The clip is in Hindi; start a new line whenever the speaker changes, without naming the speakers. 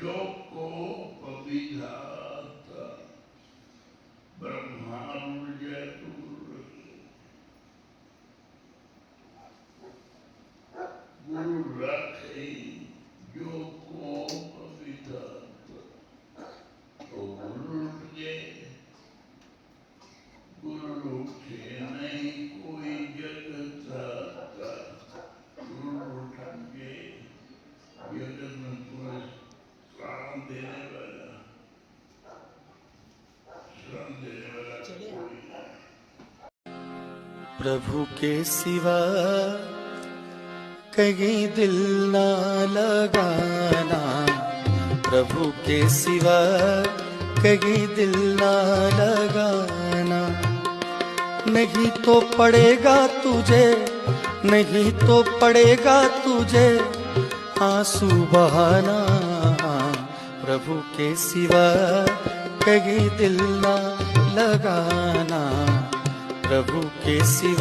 जो को पविधात गुरु रखे जो को पविधात तो गुरु उठे नहीं कोई जगत गुरु उठेंगे जगत में पूरा श्राम देने वाला
प्रभु के सिवा कहीं दिल ना लगाना, प्रभु के सिवा कहीं दिल ना लगाना। नहीं तो पड़ेगा तुझे, नहीं तो पड़ेगा तुझे आंसू बहाना। प्रभु के सिवा कहीं दिल ना लगाना, प्रभु के सिवा